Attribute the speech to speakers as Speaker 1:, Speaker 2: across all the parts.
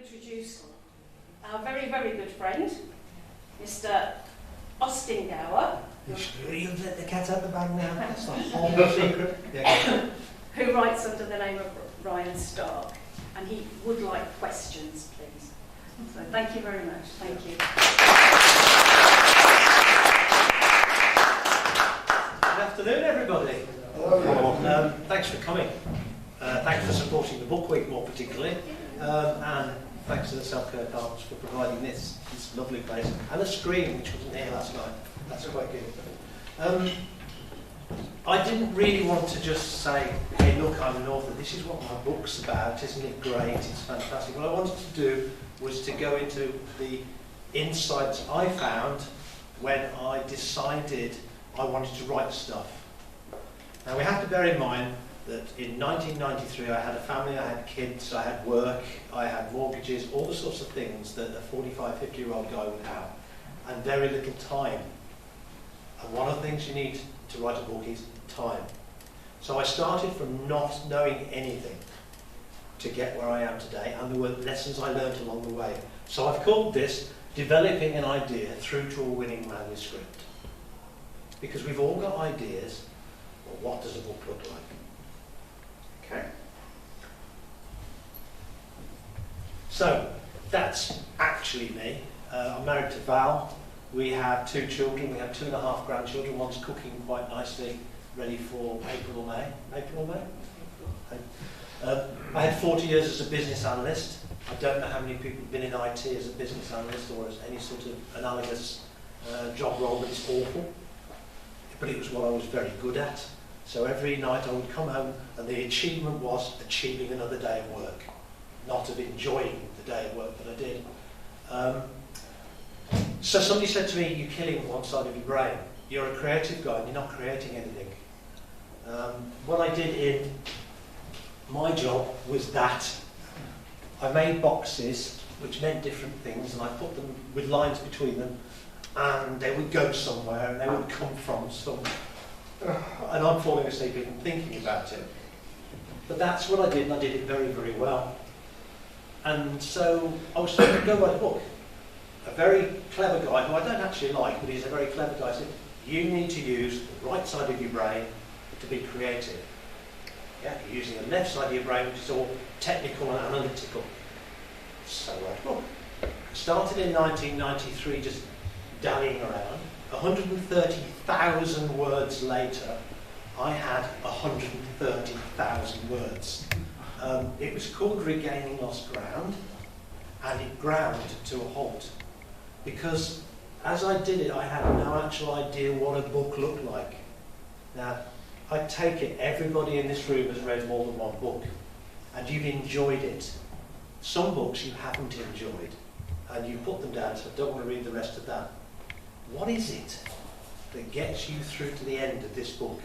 Speaker 1: introduce our very, very good friend, Mr. Ostingauer.
Speaker 2: You've let the cat out of the bag now. That's the whole secret. Yeah.
Speaker 1: Who writes under the name of Ryan Stark. And he would like questions, please. So thank you very much. Thank you.
Speaker 2: Good afternoon, everybody.
Speaker 3: Hello.
Speaker 2: Thanks for coming. Thanks for supporting the Book Week more particularly. And thanks to the Kirkcudbright for providing this lovely place. And a screen, which wasn't here last night. That's quite good. I didn't really want to just say, hey, look, I'm an author. This is what my book's about. Isn't it great? It's fantastic. What I wanted to do was to go into the insights I found when I decided I wanted to write stuff. Now, we have to bear in mind that in 1993 I had a family, I had kids, I had work, I had mortgages, all the sorts of things that a 45, 50-year-old guy would have, and very little time. And one of the things you need to write a book is time. So I started from not knowing anything to get where I am today, and there were lessons I learned along the way. So I've called this Developing an Idea Through to a Winning Manuscript. Because we've all got ideas, but what does a book look like? Okay? So, that's actually me. I'm married to Val. We have 2 children. We have 2.5 grandchildren. One's cooking quite nicely, ready for April or May. April or May? I had 40 years as a business analyst. I don't know how many people have been in IT as a business analyst or as any sort of analogous job role, but it's awful. But it was what I was very good at. So every night I would come home and the achievement was achieving another day of work, not of enjoying the day of work that I did. So somebody said to me, you're killing one side of your brain. You're a creative guy and you're not creating anything. What I did in my job was that I made boxes which meant different things, and I put them with lines between them, and they would go somewhere and they would come from somewhere. And I'm falling asleep even thinking about it. But that's what I did, and I did it very, very well. And so I was thinking, go write a book. A very clever guy, who I don't actually like, but he's a very clever guy, said, you need to use the right side of your brain to be creative. Yeah, you're using the left side of your brain, which is all technical and analytical. So I wrote a book. I started in 1993, just dallying around. 130,000 words later, I had 130,000 words. It was called Regaining Lost Ground, and it ground to a halt. Because as I did it, I had no actual idea what a book looked like. Now, I take it everybody in this room has read more than one book, and you've enjoyed it. Some books you haven't enjoyed, and you put them down, so I don't want to read the rest of that. What is it that gets you through to the end of this book?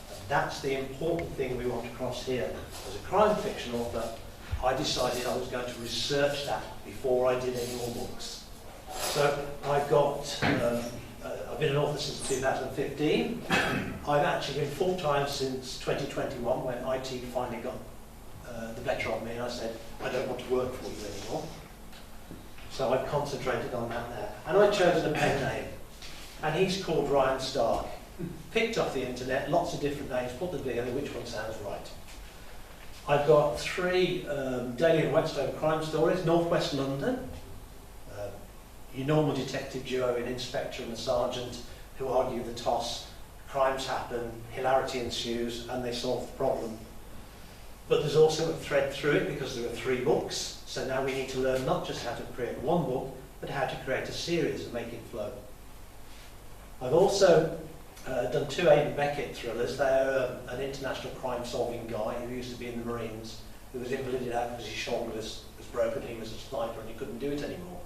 Speaker 2: And that's the important thing we want to cross here. As a crime fiction author, I decided I was going to research that before I did any more books. So I've been an author since 2015. I've actually been full-time since 2021, when IT finally got the better of me, and I said, I don't want to work for you anymore. So I've concentrated on that now. And I've chosen a pen name. And he's called Ryan Stark. Picked off the internet, lots of different names, put them together, which one sounds right. I've got 3 Daily and Whetstone crime stories, Northwest London. Your normal detective duo, an inspector and a sergeant, who argue the toss. Crimes happen, hilarity ensues, and they solve the problem. But there's also a thread through it, because there are 3 books. So now we need to learn not just how to create one book, but how to create a series and make it flow. I've also done 2 Aidan Beckett thrillers. They're an international crime-solving guy who used to be in the Marines, who was invalided out because his shoulder was broken. He was a sniper and he couldn't do it anymore.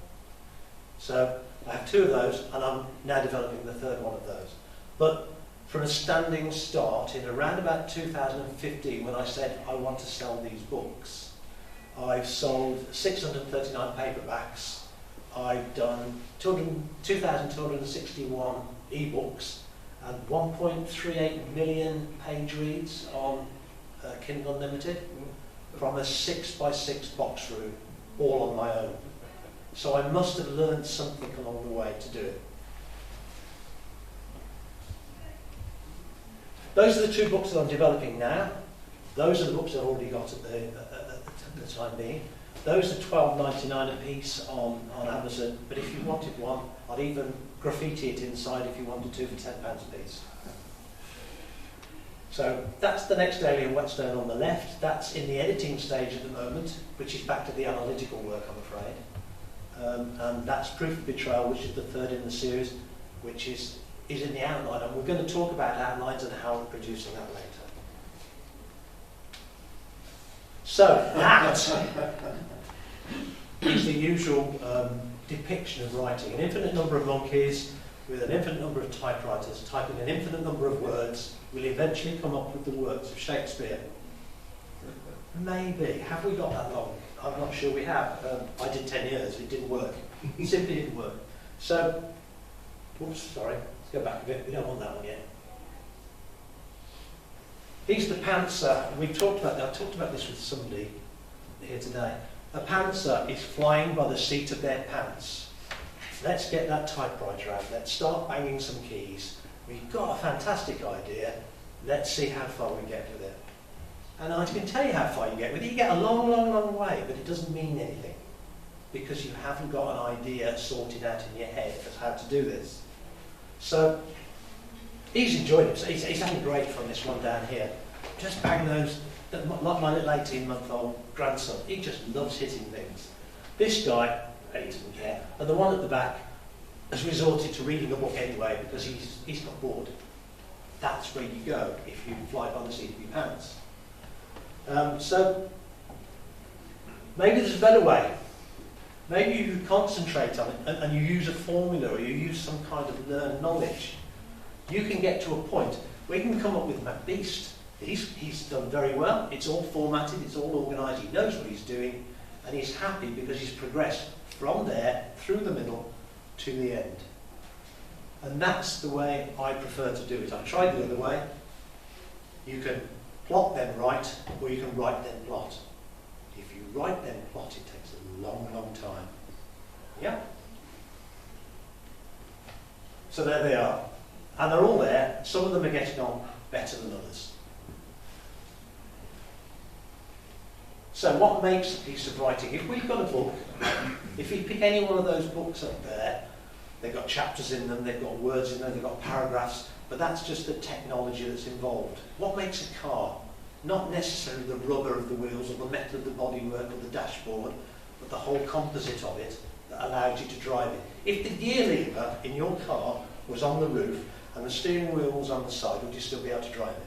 Speaker 2: So I have 2 of those, and I'm now developing the 3rd one of those. But from a standing start, in around about 2015, when I said I want to sell these books, I've sold 639 paperbacks. I've done 2,261 ebooks and 1.38 million page reads on Kindle Unlimited from a 6x6 box room all on my own. So I must have learned something along the way to do it. Those are the 2 books that I'm developing now. Those are the books I've already got at the time being. Those are £12.99 a piece on Amazon, but if you wanted one, I'd even graffiti it inside if you wanted to for £10 a piece. So that's the next Alien Whetstone on the left. That's in the editing stage at the moment, which is back to the analytical work, I'm afraid. And that's Proof of Betrayal, which is the 3rd in the series, which is in the outline. And we're going to talk about outlines and how we're producing that later. So that is the usual depiction of writing. An infinite number of monkeys with an infinite number of typewriters typing an infinite number of words will eventually come up with the words of Shakespeare. Maybe. Have we got that long? I'm not sure we have. I did 10 years. It didn't work. It simply didn't work. So, oops, sorry. Let's go back a bit. We don't want that one yet. Here's the pantser. We've talked about that. I talked about this with somebody here today. A pantser is flying by the seat of their pants. Let's get that typewriter out. Let's start banging some keys. We've got a fantastic idea. Let's see how far we get with it. And I can tell you how far you get with it. You get a long, long, long way, but it doesn't mean anything because you haven't got an idea sorted out in your head as how to do this. So he's enjoying it. He's having great fun, this one down here. Just bang those, like my little 18-month-old grandson. He just loves hitting things. This guy, he doesn't care. And the one at the back has resorted to reading a book anyway because he's got bored. That's where you go if you fly by the seat of your pants. So maybe there's a better way. Maybe you concentrate on it and you use a formula or you use some kind of learned knowledge. You can get to a point where you can come up with MacBeast. He's done very well. It's all formatted, it's all organised, he knows what he's doing, and he's happy because he's progressed from there through the middle to the end. And that's the way I prefer to do it. I tried the other way. You can plot then write, or you can write then plot. If you write then plot, it takes a long, long time. Yeah? So there they are. And they're all there. Some of them are getting on better than others. So what makes a piece of writing? If we've got a book, if you pick any one of those books up there, they've got chapters in them, they've got words in them, they've got paragraphs, but that's just the technology that's involved. What makes a car? Not necessarily the rubber of the wheels or the metal of the bodywork or the dashboard, but the whole composite of it that allows you to drive it. If the gear lever in your car was on the roof and the steering wheel was on the side, would you still be able to drive it?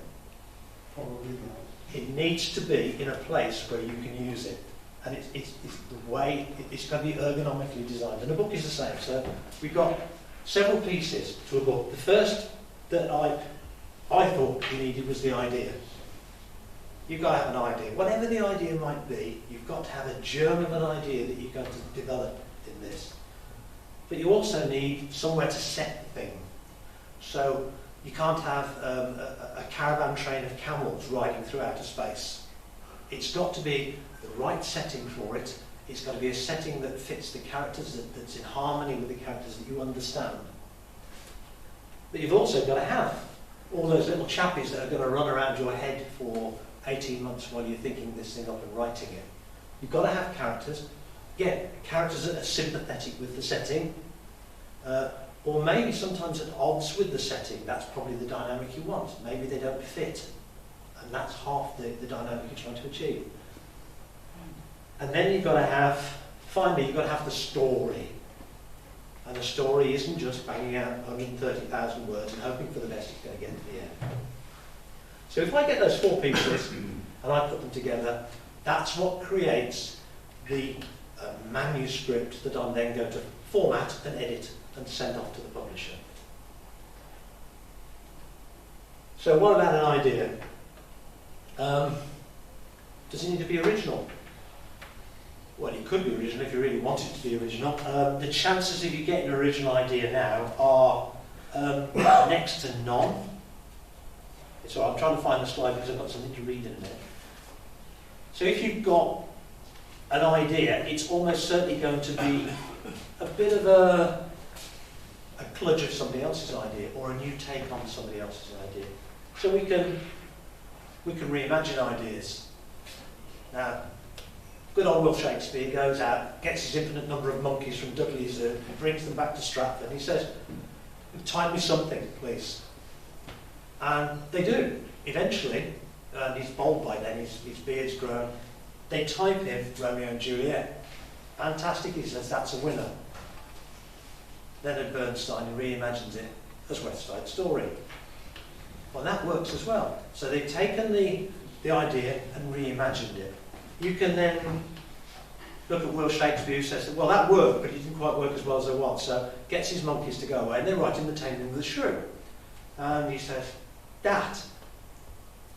Speaker 3: Probably not.
Speaker 2: It needs to be in a place where you can use it. And it's the way, it's going to be ergonomically designed. And the book is the same. So we've got several pieces to a book. The first that I thought you needed was the idea. You've got to have an idea. Whatever the idea might be, you've got to have a germ of an idea that you're going to develop in this. But you also need somewhere to set the thing. So you can't have a caravan train of camels riding through outer space. It's got to be the right setting for it. It's got to be a setting that fits the characters, that's in harmony with the characters that you understand. But you've also got to have all those little chappies that are going to run around your head for 18 months while you're thinking this thing up and writing it. You've got to have characters. Get characters that are sympathetic with the setting. Or maybe sometimes at odds with the setting. That's probably the dynamic you want. Maybe they don't fit. And that's half the dynamic you're trying to achieve. And then you've got to have, finally, you've got to have the story. And the story isn't just banging out 130,000 words and hoping for the best it's going to get to the end. So if I get those four pieces and I put them together, that's what creates the manuscript that I'm then going to format and edit and send off to the publisher. So what about an idea? Does it need to be original? Well, it could be original if you really want it to be original. The chances of you getting an original idea now are next to none. So I'm trying to find the slide because I've got something to read in a minute. So if you've got an idea, it's almost certainly going to be a bit of a kludge of somebody else's idea or a new take on somebody else's idea. So we can reimagine ideas. Now, good old Will Shakespeare goes out, gets his infinite number of monkeys from Dudley Zoo, and brings them back to Stratford. And he says, "Type me something, please." And they do. Eventually, and he's bald by then, his beard's grown, they type him Romeo and Juliet. Fantastic, he says, that's a winner. Leonard Bernstein reimagines it as West Side Story. Well, that works as well. So they've taken the idea and reimagined it. You can then look at Will Shakespeare, who says, well, that worked, but it didn't quite work as well as I want, so gets his monkeys to go away, and they're writing The Taming of the Shrew. And he says, that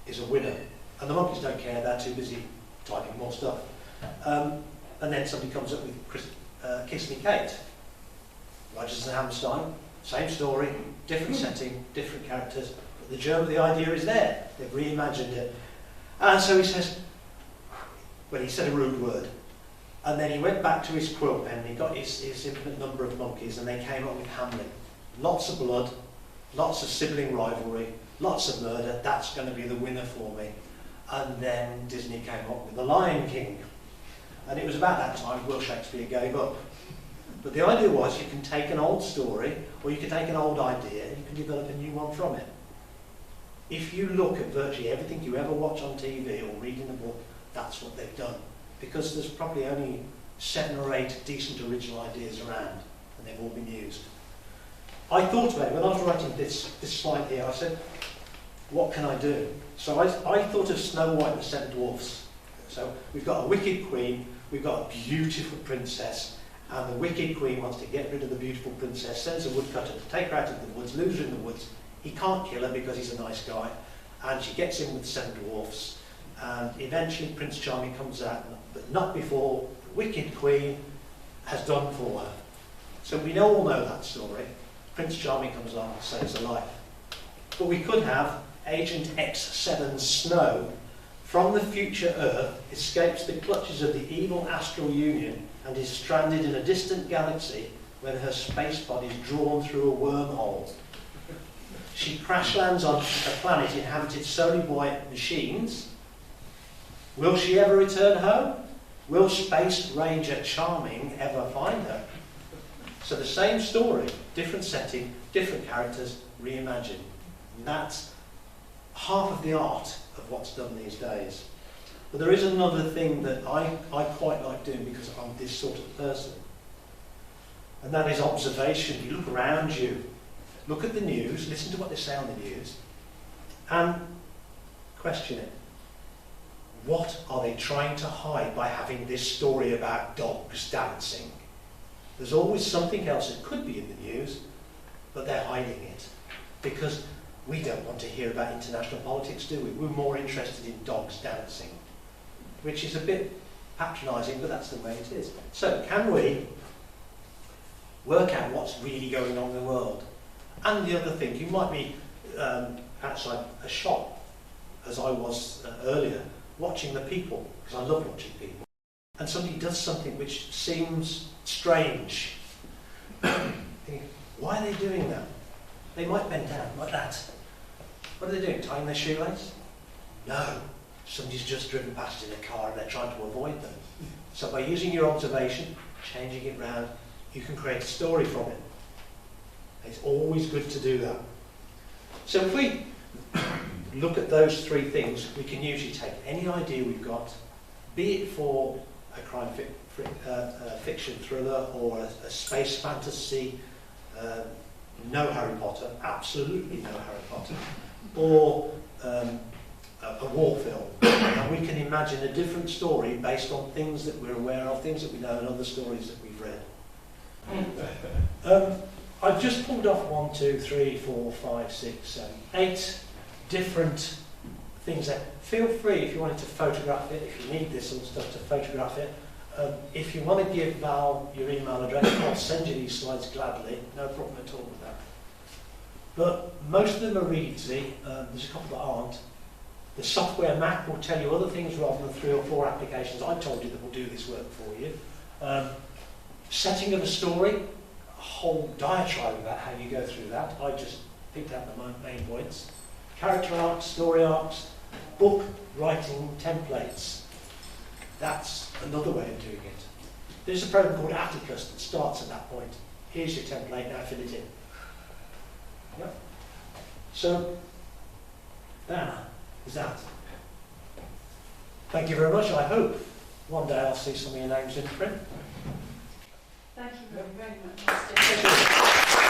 Speaker 2: is a winner. And the monkeys don't care, they're too busy typing more stuff. And then somebody comes up with Kiss Me Kate. Rodgers and Hammerstein, same story, different setting, different characters, but the germ of the idea is there. They've reimagined it. And so he says, well, he said a rude word. And then he went back to his quill pen and he got his infinite number of monkeys and they came up with Hamlet. Lots of blood, lots of sibling rivalry, lots of murder. That's going to be the winner for me. And then Disney came up with The Lion King. And it was about that time Will Shakespeare gave up. But the idea was you can take an old story or you can take an old idea and you can develop a new one from it. If you look at virtually everything you ever watch on TV or read in a book, that's what they've done. Because there's probably only 7 or 8 decent original ideas around and they've all been used. I thought about it, when I was writing this slide here, I said, what can I do? So I thought of Snow White and the Seven Dwarfs. So we've got a wicked queen, we've got a beautiful princess, and the wicked queen wants to get rid of the beautiful princess, sends a woodcutter to take her out of the woods, lose her in the woods. He can't kill her because he's a nice guy, and she gets in with the 7 dwarfs, and eventually Prince Charming comes out, but not before the wicked queen has done for her. So we all know that story. Prince Charming comes along and saves her life. But we could have Agent X7 Snow from the future Earth escapes the clutches of the evil Astral Union and is stranded in a distant galaxy when her space body is drawn through a wormhole. She crash lands on a planet inhabited solely by machines. Will she ever return home? Will Space Ranger Charming ever find her? So the same story, different setting, different characters, reimagined. And that's half of the art of what's done these days. But there is another thing that I quite like doing because I'm this sort of person. And that is observation. You look around you, look at the news, listen to what they say on the news, and question it. What are they trying to hide by having this story about dogs dancing? There's always something else that could be in the news, but they're hiding it. Because we don't want to hear about international politics, do we? We're more interested in dogs dancing, which is a bit patronising, but that's the way it is. So can we work out what's really going on in the world? And the other thing, you might be outside a shop, as I was earlier, watching the people, because I love watching people, and somebody does something which seems strange. Thinking, why are they doing that? They might bend down like that. What are they doing? Tying their shoelace? No. Somebody's just driven past in a car and they're trying to avoid them. So by using your observation, changing it round, you can create a story from it. It's always good to do that. So if we look at those 3 things, we can usually take any idea we've got, be it for a crime fiction thriller or a space fantasy, no Harry Potter, absolutely no Harry Potter, or a war film. And we can imagine a different story based on things that we're aware of, things that we know, and other stories that we've read. I've just pulled off 1, 2, 3, 4, 5, 6, 7, 8 different things there. Feel free, if you wanted to photograph it, if you need this sort of stuff to photograph it. If you want to give Val your email address, I'll send you these slides gladly. No problem at all with that. But most of them are really easy. There's a couple that aren't. The software map will tell you other things rather than 3 or 4 applications I told you that will do this work for you. Setting of a story, a whole diatribe about how you go through that. I just picked out the main points. Character arcs, story arcs, book writing templates. That's another way of doing it. There's a program called Atticus that starts at that point. Here's your template, now fill it in. Yep. So, that is that. Thank you very much. I hope one day I'll see some of your names in print.
Speaker 1: Thank you very much, Mr.
Speaker 2: Thank you.